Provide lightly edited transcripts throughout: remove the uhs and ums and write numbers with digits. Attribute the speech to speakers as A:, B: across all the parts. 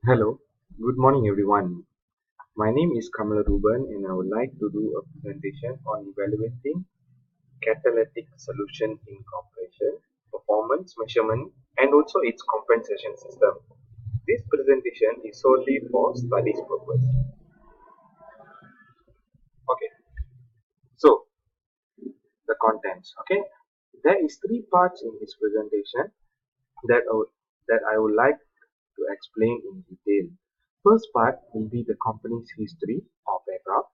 A: Hello, good morning everyone. My name is Kamal Ruben and I would like to do a presentation on evaluating catalytic solution incorporation, performance measurement and also its compensation system. This presentation is solely for studies purpose. Okay, so the contents. Okay, there is three parts in this presentation that I would like to explain in detail. First part will be the company's history of aircraft.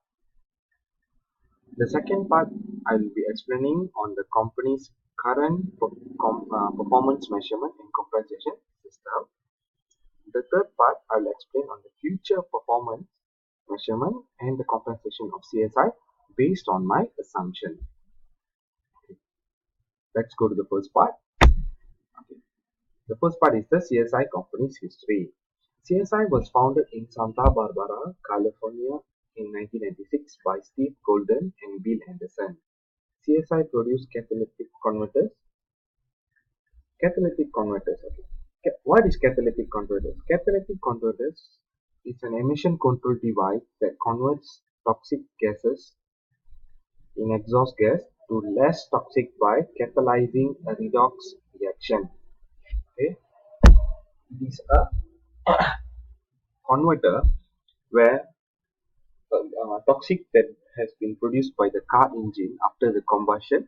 A: The second part, I will be explaining on the company's current performance measurement and compensation system. The third part, I will explain on the future performance measurement and the compensation of CSI based on my assumption. Okay, let's go to the first part. Okay. The first part is the CSI company's history. CSI was founded in Santa Barbara, California in 1996 by Steve Golden and Bill Anderson. CSI produced catalytic converters. Okay. What is catalytic converters? Catalytic converters is an emission control device that converts toxic gases in exhaust gas to less toxic by catalyzing a redox reaction. Okay. It is a converter where toxic that has been produced by the car engine after the combustion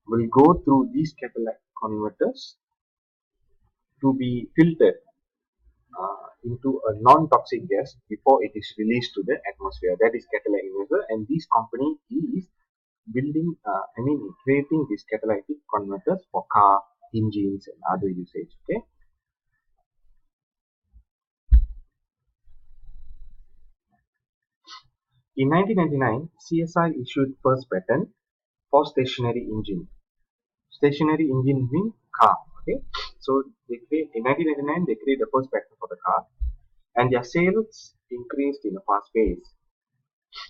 A: will go through these catalytic converters to be filtered into a non-toxic gas before it is released to the atmosphere. That is catalytic converter, and this company is creating these catalytic converters for car engines and other usage. Okay. In 1999, CSI issued first patent for stationary engine. Stationary engine means car. Okay. So in 1999 they create the first patent for the car, and their sales increased in a fast pace.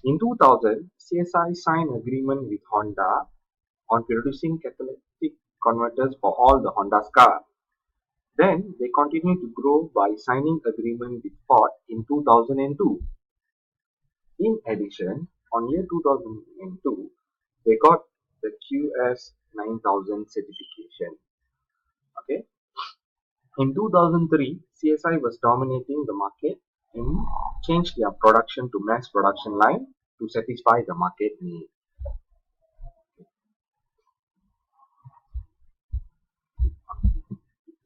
A: In 2000, CSI signed agreement with Honda on producing catalytic converters for all the Honda's cars. Then they continued to grow by signing agreement with Ford in 2002. In addition, on year 2002, they got the QS 9000 certification. Okay. In 2003, CSI was dominating the market and changed their production to mass production line to satisfy the market need.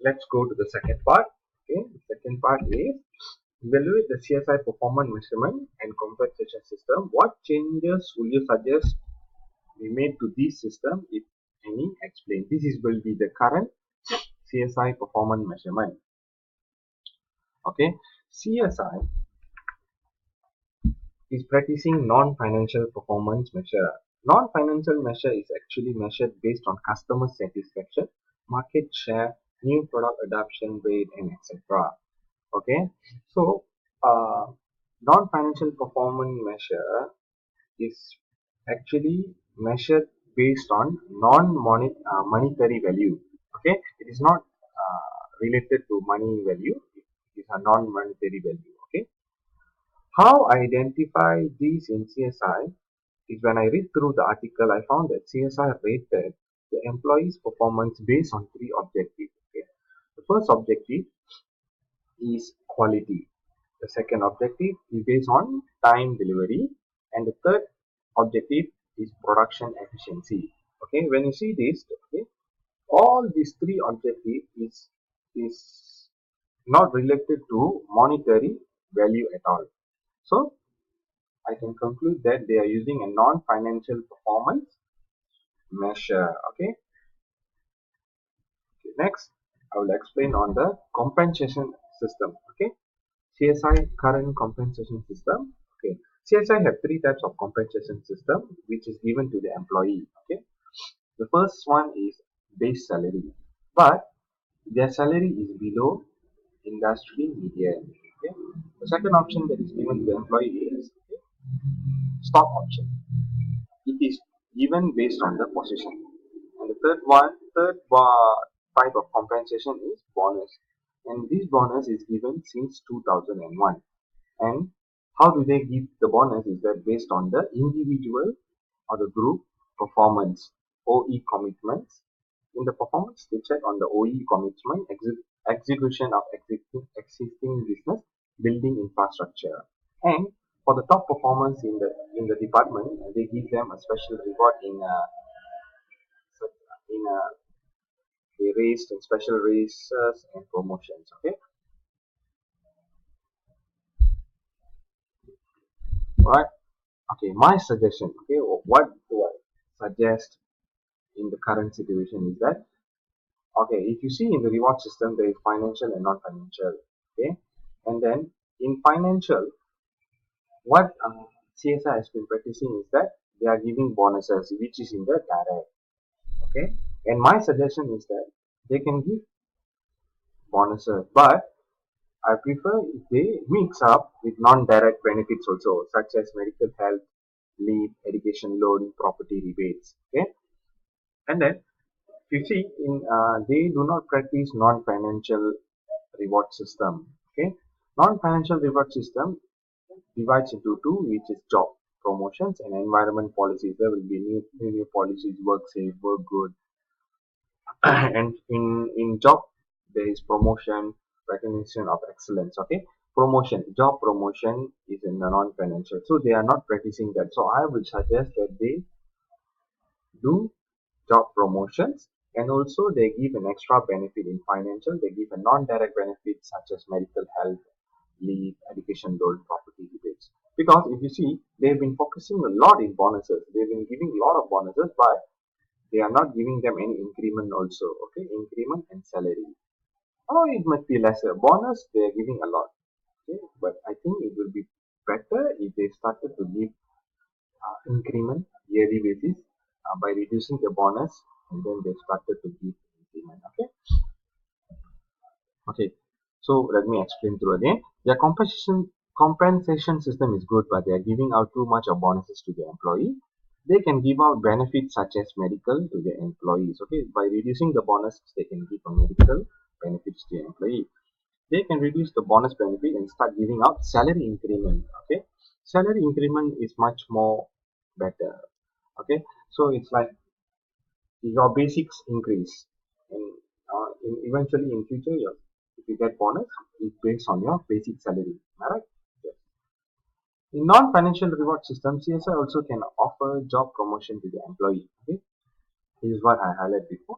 A: Let's go to the second part. Okay, the second part is evaluate the CSI performance measurement and compensation system. What changes will you suggest we made to this system, if any? Explain. This is will be the current CSI performance measurement. Okay, CSI is practicing non-financial performance measure. Non-financial measure is actually measured based on customer satisfaction, market share, new product adoption rate, and etc. Okay, so uh, non-financial performance measure is actually measured based on non-monetary value. Okay, it is not related to money value. It is a non-monetary value. Okay, how I identify these in CSI is when I read through the article, I found that CSI rated the employees' performance based on three objectives. Okay, the first objective is quality. The second objective is based on time delivery, and the third objective is production efficiency. Okay, when you see this, okay, all these three objectives is not related to monetary value at all. So I can conclude that they are using a non-financial performance measure. Okay. Okay, next, I will explain on the compensation system. Okay, CSI current compensation system. Okay, CSI have three types of compensation system which is given to the employee. Okay, the first one is base salary, but their salary is below industry median. Okay, the second option that is given to the employee is stock option. It is given based on the position. And the third type of compensation is bonus. and this bonus is given since 2001. And how do they give the bonus is that based on the individual or the group performance, OE commitments. In the performance, they check on the OE commitment, execution of existing business, building infrastructure. And for the top performance in the department, they give them a special reward in a they raised in special races and promotions. Okay, right. Okay, my suggestion. Okay, what do I suggest in the current situation is that, okay, if you see in the reward system there is financial and non-financial. Okay, and then in financial, what CSI has been practicing is that they are giving bonuses which is in the direct. Okay, and my suggestion is that they can give bonuses, but I prefer if they mix up with non-direct benefits also, such as medical health, leave, education loan, property rebates. Okay, and then you see in they do not practice non-financial reward system. Okay, non-financial reward system divides into two, which is job promotions and environment policies. There will be new policies, work safe, work good, and in job there is promotion, recognition of excellence. Okay, promotion, job promotion is in the non-financial, so they are not practicing that. So I will suggest that they do job promotions, and also they give an extra benefit in financial. They give a non-direct benefit such as medical health, leave, education loan, property rebates. Because if you see, they've been focusing a lot in bonuses. They've been giving a lot of bonuses, but they are not giving them any increment also. Okay, increment and salary. Oh, it must be lesser. Bonus, they are giving a lot. Okay, but I think it will be better if they started to give increment yearly basis by reducing the bonus, and then they started to give increment. Okay, okay. So let me explain through again. Their compensation system is good, but they are giving out too much of bonuses to the employee. They can give out benefits such as medical to the employees. Okay, by reducing the bonus, they can give a medical benefits to the employee. They can reduce the bonus benefit and start giving out salary increment. Okay, salary increment is much more better. Okay, so it's like your basics increase, and eventually in future, if you get bonus, it's based on your basic salary. Alright. Yes. In non-financial reward system, CSI also can offer job promotion to the employee. Okay, this is what I highlighted before.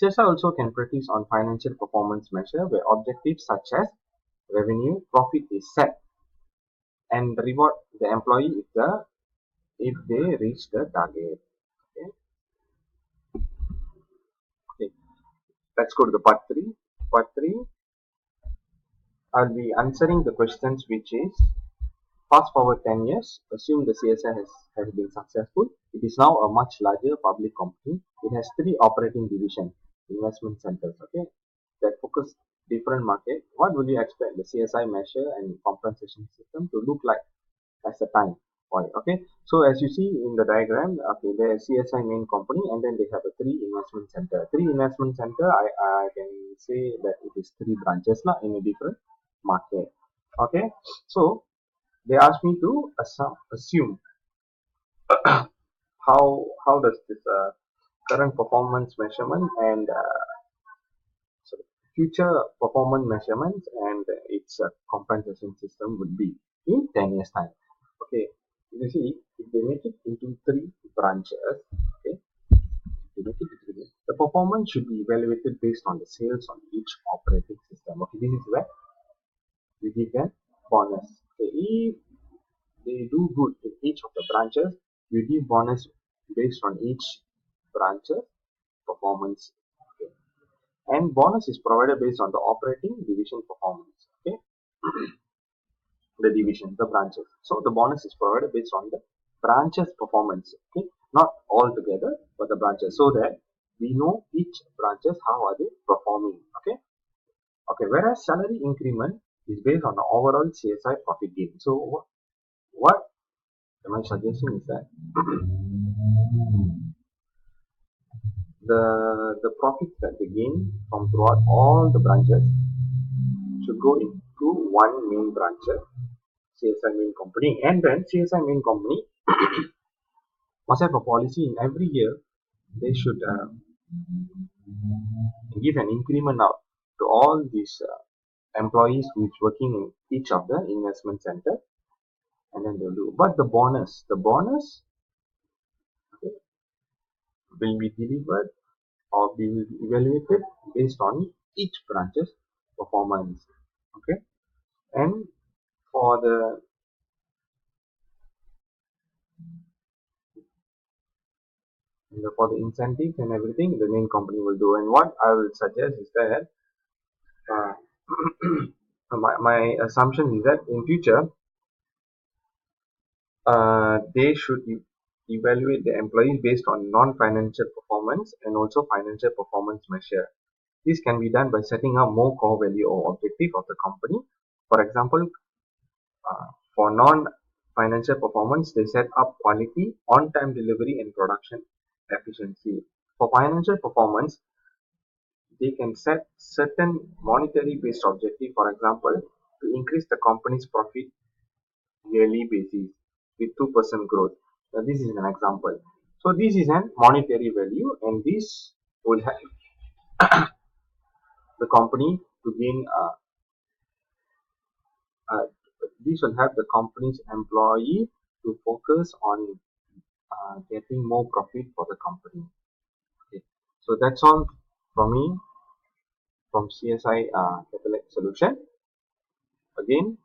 A: CSI also can practice on financial performance measure where objectives such as revenue, profit is set, and reward the employee if they reach the target. Okay, okay. Let's go to the part three. Part three, I'll be answering the questions which is fast forward 10 years, assume the CSI has been successful. It is now a much larger public company. It has three operating divisions, investment centers, okay, that focus different market. What will you expect the CSI measure and compensation system to look like as a time? Why? Okay, so as you see in the diagram, okay, there is CSI main company, and then they have a three investment center. Three investment center, I can say that it is three branches now in a different market. Okay, so they asked me to assume how does this current performance measurement and sorry, future performance measurements and its compensation system would be in 10 years time. Okay, you see, if they make it into three branches, okay, they make it into the performance should be evaluated based on the sales on each operating system. Okay, this is where we give them bonus. Okay, if they do good in each of the branches, you give bonus based on each branch's performance. Okay. And bonus is provided based on the operating division performance. Okay, the division, the branches. So the bonus is provided based on the branches performance. Okay, not all together, but the branches, so that we know each branches how are they performing. Okay, okay. Whereas salary increment is based on the overall CSI profit gain. So what my suggestion is that the profits that they gain from throughout all the branches, should go into one main branch, CSI main company, and then CSI main company must have a policy in every year. They should give an increment out to all these employees who is working in each of the investment center, and then they'll do. But the bonus okay, will be delivered or be evaluated based on each branch's performance. Okay, and for the incentives and everything, the main company will do. And what I will suggest is that uh, my assumption is that in future they should evaluate the employees based on non-financial performance and also financial performance measure. This can be done by setting up more core value or objective of the company. For example, for non-financial performance, they set up quality, on-time delivery, and production efficiency. For financial performance, they can set certain monetary based objective, for example, to increase the company's profit yearly basis with 2% growth. Now, this is an example. So this is an monetary value, and this will help the company to gain. Uh, this will help the company's employee to focus on getting more profit for the company. Okay. So that's all from me from CSI Capital Solution. Again,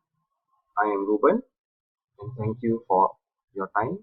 A: I am Ruben, and thank you for your time.